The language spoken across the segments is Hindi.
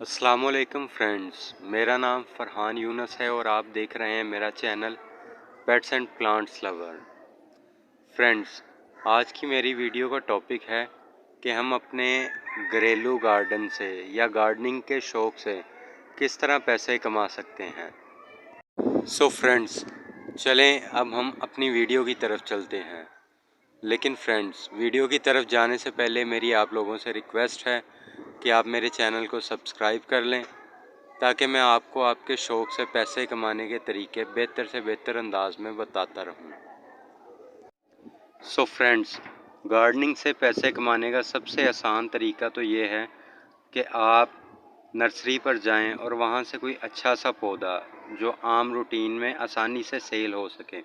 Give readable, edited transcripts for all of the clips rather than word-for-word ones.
अस्सलामुअलैकुम फ्रेंड्स, मेरा नाम फ़रहान यूनस है और आप देख रहे हैं मेरा channel pets and plants lover. Friends, आज की मेरी वीडियो का टॉपिक है कि हम अपने घरेलू गार्डन से या गार्डनिंग के शौक़ से किस तरह पैसे कमा सकते हैं। सो फ्रेंड्स, चलें अब हम अपनी वीडियो की तरफ चलते हैं। लेकिन फ्रेंड्स, वीडियो की तरफ जाने से पहले मेरी आप लोगों से रिक्वेस्ट है कि आप मेरे चैनल को सब्सक्राइब कर लें ताकि मैं आपको आपके शौक़ से पैसे कमाने के तरीके बेहतर से बेहतर अंदाज में बताता रहूं। सो फ्रेंड्स, गार्डनिंग से पैसे कमाने का सबसे आसान तरीका तो ये है कि आप नर्सरी पर जाएं और वहां से कोई अच्छा सा पौधा जो आम रूटीन में आसानी से सेल हो सके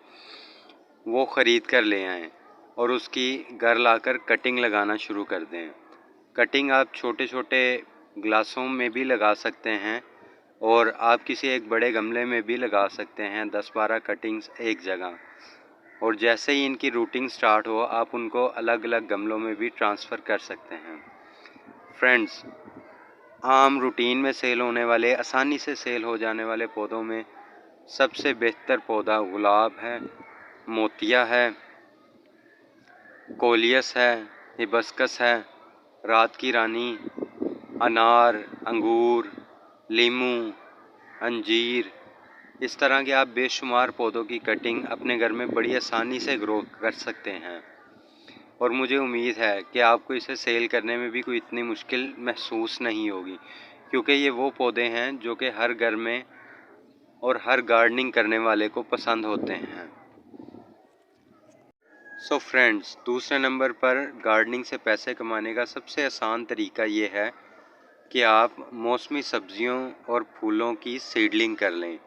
वो ख़रीद कर ले आएँ और उसकी घर लाकर कटिंग लगाना शुरू कर दें। कटिंग आप छोटे छोटे ग्लासों में भी लगा सकते हैं और आप किसी एक बड़े गमले में भी लगा सकते हैं 10-12 कटिंग्स एक जगह। और जैसे ही इनकी रूटिंग स्टार्ट हो आप उनको अलग अलग गमलों में भी ट्रांसफ़र कर सकते हैं। फ्रेंड्स, आम रूटीन में सेल होने वाले, आसानी से सेल हो जाने वाले पौधों में सबसे बेहतर पौधा गुलाब है, मोतिया है, कोलियस है, हिबिस्कस है, रात की रानी, अनार, अंगूर, लीमू, अंजीर, इस तरह के आप बेशुमार पौधों की कटिंग अपने घर में बड़ी आसानी से ग्रो कर सकते हैं। और मुझे उम्मीद है कि आपको इसे सेल करने में भी कोई इतनी मुश्किल महसूस नहीं होगी, क्योंकि ये वो पौधे हैं जो कि हर घर में और हर गार्डनिंग करने वाले को पसंद होते हैं। सो फ्रेंड्स, दूसरे नंबर पर गार्डनिंग से पैसे कमाने का सबसे आसान तरीका ये है कि आप मौसमी सब्जियों और फूलों की सीडलिंग कर लें।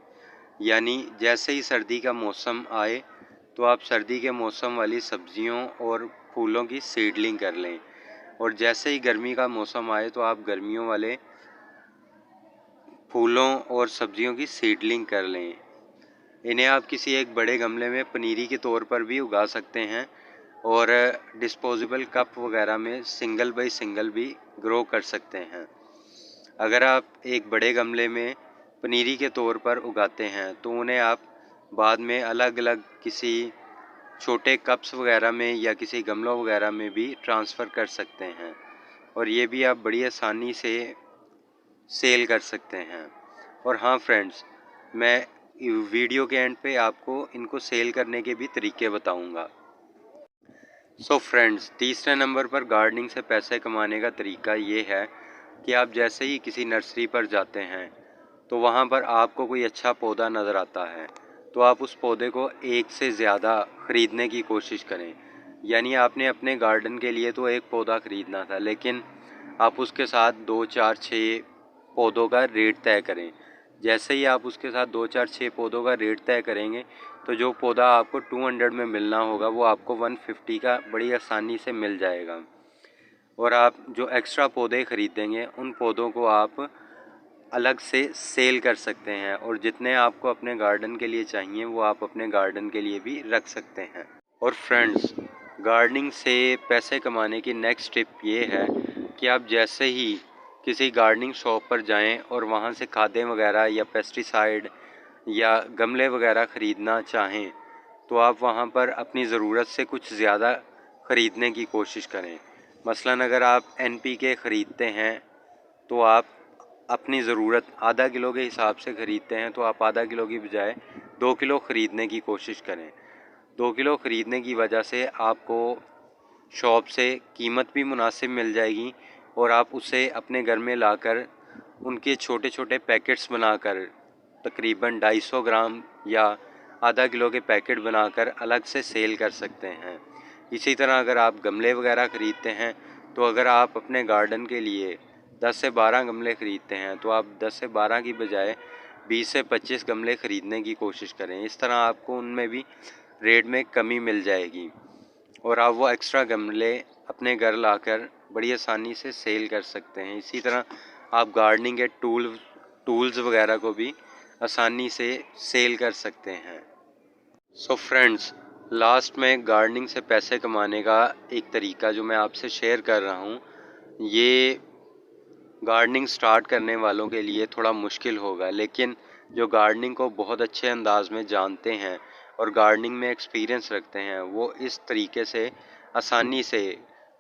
यानी जैसे ही सर्दी का मौसम आए तो आप सर्दी के मौसम वाली सब्जियों और फूलों की सीडलिंग कर लें, और जैसे ही गर्मी का मौसम आए तो आप गर्मियों वाले फूलों और सब्जियों की सीडलिंग कर लें। इन्हें आप किसी एक बड़े गमले में पनीरी के तौर पर भी उगा सकते हैं और डिस्पोजेबल कप वगैरह में सिंगल बाई सिंगल भी ग्रो कर सकते हैं। अगर आप एक बड़े गमले में पनीरी के तौर पर उगाते हैं तो उन्हें आप बाद में अलग अलग किसी छोटे कप्स वगैरह में या किसी गमलों वगैरह में भी ट्रांसफ़र कर सकते हैं, और ये भी आप बड़ी आसानी से सेल कर सकते हैं। और हाँ फ्रेंड्स, मैं वीडियो के एंड पे आपको इनको सेल करने के भी तरीके बताऊंगा। सो फ्रेंड्स, तीसरे नंबर पर गार्डनिंग से पैसे कमाने का तरीका ये है कि आप जैसे ही किसी नर्सरी पर जाते हैं तो वहाँ पर आपको कोई अच्छा पौधा नज़र आता है तो आप उस पौधे को एक से ज़्यादा ख़रीदने की कोशिश करें। यानी आपने अपने गार्डन के लिए तो एक पौधा ख़रीदना था, लेकिन आप उसके साथ 2, 4, 6 पौधों का रेट तय करें। जैसे ही आप उसके साथ 2, 4, 6 पौधों का रेट तय करेंगे तो जो पौधा आपको 200 में मिलना होगा वो आपको 150 का बड़ी आसानी से मिल जाएगा। और आप जो एक्स्ट्रा पौधे ख़रीदेंगे उन पौधों को आप अलग से सेल कर सकते हैं, और जितने आपको अपने गार्डन के लिए चाहिए वो आप अपने गार्डन के लिए भी रख सकते हैं। और फ्रेंड्स, गार्डनिंग से पैसे कमाने की नेक्स्ट टिप ये है कि आप जैसे ही किसी गार्डनिंग शॉप पर जाएं और वहां से खादें वगैरह या पेस्टिसाइड या गमले वगैरह ख़रीदना चाहें तो आप वहां पर अपनी ज़रूरत से कुछ ज़्यादा ख़रीदने की कोशिश करें। मसलन अगर आप NPK ख़रीदते हैं तो आप अपनी ज़रूरत आधा किलो के हिसाब से ख़रीदते हैं तो आप आधा किलो की बजाय 2 किलो ख़रीदने की कोशिश करें। 2 किलो ख़रीदने की वजह से आपको शॉप से कीमत भी मुनासिब मिल जाएगी और आप उसे अपने घर में लाकर उनके छोटे छोटे पैकेट्स बनाकर तकरीबन 250 ग्राम या आधा किलो के पैकेट बनाकर अलग से सेल कर सकते हैं। इसी तरह अगर आप गमले वगैरह ख़रीदते हैं तो अगर आप अपने गार्डन के लिए 10 से 12 गमले ख़रीदते हैं तो आप 10 से 12 की बजाय 20 से 25 गमले ख़रीदने की कोशिश करें। इस तरह आपको उनमें भी रेट में कमी मिल जाएगी और आप वो एक्स्ट्रा गमले अपने घर लाकर बड़ी आसानी से सेल कर सकते हैं। इसी तरह आप गार्डनिंग के टूल्स वगैरह को भी आसानी से सेल कर सकते हैं। सो फ्रेंड्स, लास्ट में गार्डनिंग से पैसे कमाने का एक तरीका जो मैं आपसे शेयर कर रहा हूँ, ये गार्डनिंग स्टार्ट करने वालों के लिए थोड़ा मुश्किल होगा, लेकिन जो गार्डनिंग को बहुत अच्छे अंदाज में जानते हैं और गार्डनिंग में एक्सपीरियंस रखते हैं, वो इस तरीके से आसानी से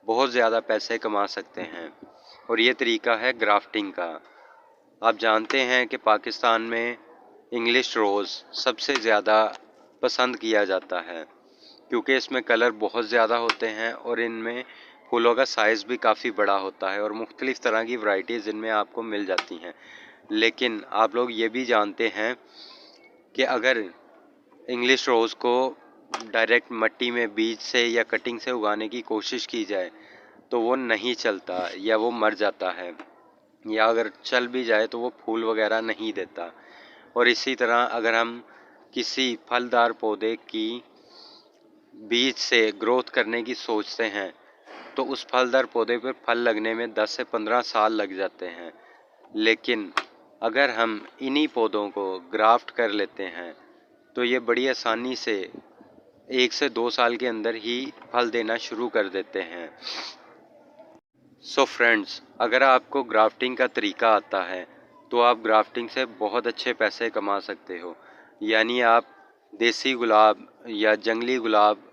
बहुत ज़्यादा पैसे कमा सकते हैं। और ये तरीका है ग्राफ्टिंग का। आप जानते हैं कि पाकिस्तान में इंग्लिश रोज़ सबसे ज़्यादा पसंद किया जाता है, क्योंकि इसमें कलर बहुत ज़्यादा होते हैं और इनमें फूलों का साइज़ भी काफ़ी बड़ा होता है और मुख्तलिफ़ तरह की वैरायटीज़ इनमें आपको मिल जाती हैं। लेकिन आप लोग ये भी जानते हैं कि अगर इंग्लिश रोज़ को डायरेक्ट मिट्टी में बीज से या कटिंग से उगाने की कोशिश की जाए तो वो नहीं चलता या वो मर जाता है, या अगर चल भी जाए तो वो फूल वगैरह नहीं देता। और इसी तरह अगर हम किसी फलदार पौधे की बीज से ग्रोथ करने की सोचते हैं तो उस फलदार पौधे पर फल लगने में 10 से 15 साल लग जाते हैं। लेकिन अगर हम इन्हीं पौधों को ग्राफ्ट कर लेते हैं तो ये बड़ी आसानी से 1 से 2 साल के अंदर ही फल देना शुरू कर देते हैं। सो फ्रेंड्स, अगर आपको ग्राफ्टिंग का तरीका आता है तो आप ग्राफ्टिंग से बहुत अच्छे पैसे कमा सकते हो। यानी आप देसी गुलाब या जंगली गुलाब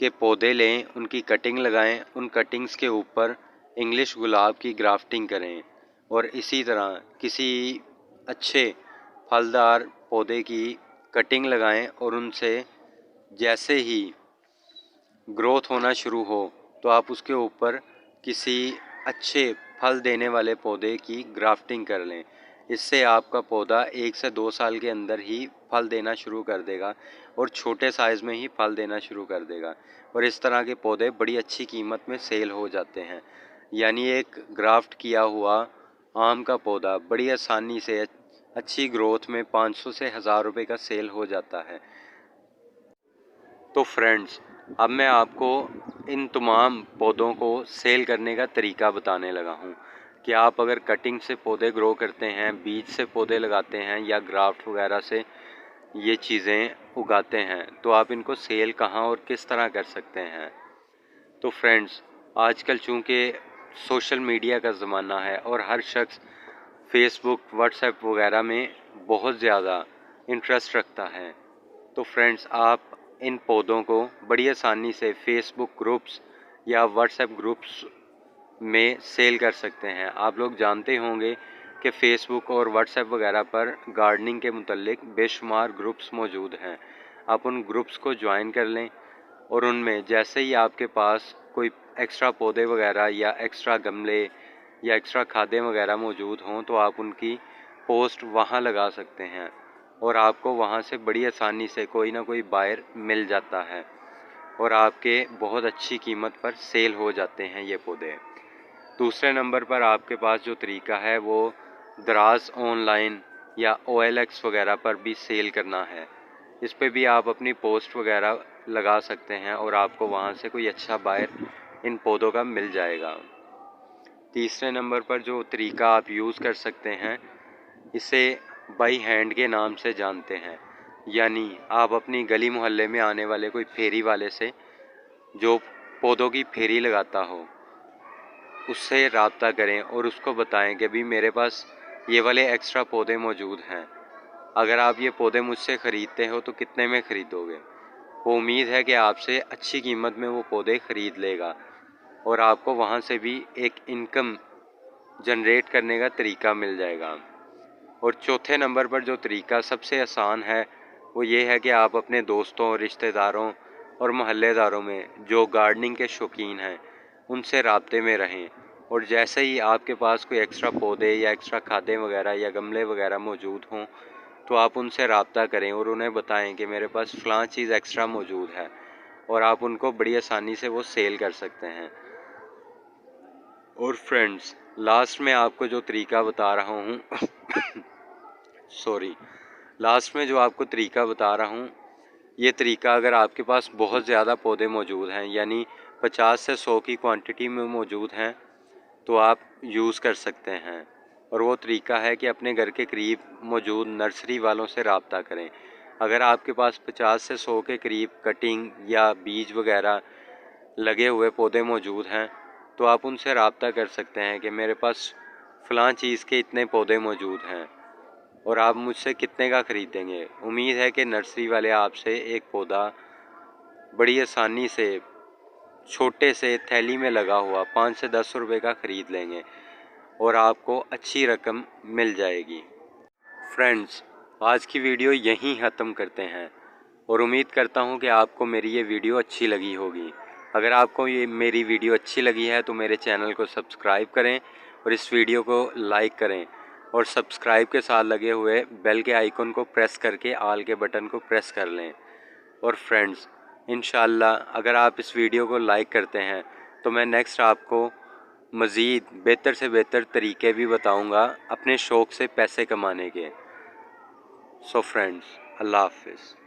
के पौधे लें, उनकी कटिंग लगाएं, उन कटिंग्स के ऊपर इंग्लिश गुलाब की ग्राफ्टिंग करें और इसी तरह किसी अच्छे फलदार पौधे की कटिंग लगाएं और उनसे जैसे ही ग्रोथ होना शुरू हो तो आप उसके ऊपर किसी अच्छे फल देने वाले पौधे की ग्राफ्टिंग कर लें। इससे आपका पौधा 1 से 2 साल के अंदर ही फल देना शुरू कर देगा और छोटे साइज़ में ही फल देना शुरू कर देगा। और इस तरह के पौधे बड़ी अच्छी कीमत में सेल हो जाते हैं। यानी एक ग्राफ्ट किया हुआ आम का पौधा बड़ी आसानी से अच्छी ग्रोथ में 500 से 1000 रुपये का सेल हो जाता है। तो फ्रेंड्स, अब मैं आपको इन तमाम पौधों को सेल करने का तरीका बताने लगा हूँ कि आप अगर कटिंग से पौधे ग्रो करते हैं, बीज से पौधे लगाते हैं या ग्राफ्ट वगैरह से ये चीज़ें उगाते हैं तो आप इनको सेल कहाँ और किस तरह कर सकते हैं। तो फ्रेंड्स, आजकल चूँकि सोशल मीडिया का ज़माना है और हर शख्स फेसबुक, व्हाट्सएप वगैरह में बहुत ज़्यादा इंटरेस्ट रखता है, तो फ्रेंड्स आप इन पौधों को बड़ी आसानी से फेसबुक ग्रुप्स या व्हाट्सएप ग्रुप्स में सेल कर सकते हैं। आप लोग जानते होंगे कि फेसबुक और व्हाट्सएप वगैरह पर गार्डनिंग के मुतल्लिक बेशुमार ग्रुप्स मौजूद हैं। आप उन ग्रुप्स को ज्वाइन कर लें और उनमें जैसे ही आपके पास कोई एक्स्ट्रा पौधे वगैरह या एक्स्ट्रा गमले या एक्स्ट्रा खादें वगैरह मौजूद हों तो आप उनकी पोस्ट वहाँ लगा सकते हैं और आपको वहाँ से बड़ी आसानी से कोई ना कोई बायर मिल जाता है और आपके बहुत अच्छी कीमत पर सेल हो जाते हैं ये पौधे। दूसरे नंबर पर आपके पास जो तरीका है वो दराज ऑनलाइन या OLX वगैरह पर भी सेल करना है। इस पे भी आप अपनी पोस्ट वगैरह लगा सकते हैं और आपको वहाँ से कोई अच्छा बायर इन पौधों का मिल जाएगा। तीसरे नंबर पर जो तरीका आप यूज़ कर सकते हैं, इसे बाई हैंड के नाम से जानते हैं। यानी आप अपनी गली मोहल्ले में आने वाले कोई फेरी वाले से जो पौधों की फेरी लगाता हो उससे रब्ता करें और उसको बताएं कि भी मेरे पास ये वाले एक्स्ट्रा पौधे मौजूद हैं, अगर आप ये पौधे मुझसे ख़रीदते हो तो कितने में ख़रीदोगे। वो उम्मीद है कि आपसे अच्छी कीमत में वो पौधे ख़रीद लेगा और आपको वहाँ से भी एक इनकम जनरेट करने का तरीका मिल जाएगा। और चौथे नंबर पर जो तरीका सबसे आसान है वो ये है कि आप अपने दोस्तों, रिश्तेदारों और मोहल्लेदारों में जो गार्डनिंग के शौकीन हैं उनसे राब्ते में रहें और जैसे ही आपके पास कोई एक्स्ट्रा पौधे या एक्स्ट्रा खादें वगैरह या गमले वगैरह मौजूद हों तो आप उनसे राब्ता करें और उन्हें बताएं कि मेरे पास फ़लाँ चीज़ एक्स्ट्रा मौजूद है और आप उनको बड़ी आसानी से वो सेल कर सकते हैं। और फ्रेंड्स, लास्ट में आपको जो तरीका बता रहा हूँ लास्ट में जो आपको तरीका बता रहा हूँ, ये तरीका अगर आपके पास बहुत ज़्यादा पौधे मौजूद हैं यानी 50 से 100 की क्वांटिटी में मौजूद हैं तो आप यूज़ कर सकते हैं। और वो तरीका है कि अपने घर के करीब मौजूद नर्सरी वालों से रब्ता करें। अगर आपके पास 50 से 100 के करीब कटिंग या बीज वगैरह लगे हुए पौधे मौजूद हैं तो आप उनसे रब्ता कर सकते हैं कि मेरे पास फ़लाँ चीज़ के इतने पौधे मौजूद हैं और आप मुझसे कितने का ख़रीदेंगे। उम्मीद है कि नर्सरी वाले आपसे एक पौधा बड़ी आसानी से छोटे से थैली में लगा हुआ 5 से 10 रुपए का ख़रीद लेंगे और आपको अच्छी रकम मिल जाएगी। फ्रेंड्स, आज की वीडियो यहीं ख़त्म करते हैं और उम्मीद करता हूँ कि आपको मेरी ये वीडियो अच्छी लगी होगी। अगर आपको ये मेरी वीडियो अच्छी लगी है तो मेरे चैनल को सब्सक्राइब करें और इस वीडियो को लाइक करें और सब्सक्राइब के साथ लगे हुए बेल के आइकन को प्रेस करके ऑल के बटन को प्रेस कर लें। और फ्रेंड्स, इंशाल्लाह अगर आप इस वीडियो को लाइक करते हैं तो मैं नेक्स्ट आपको मज़ीद बेहतर से बेहतर तरीके भी बताऊंगा अपने शौक़ से पैसे कमाने के। सो फ्रेंड्स, अल्लाह हाफ़िज़।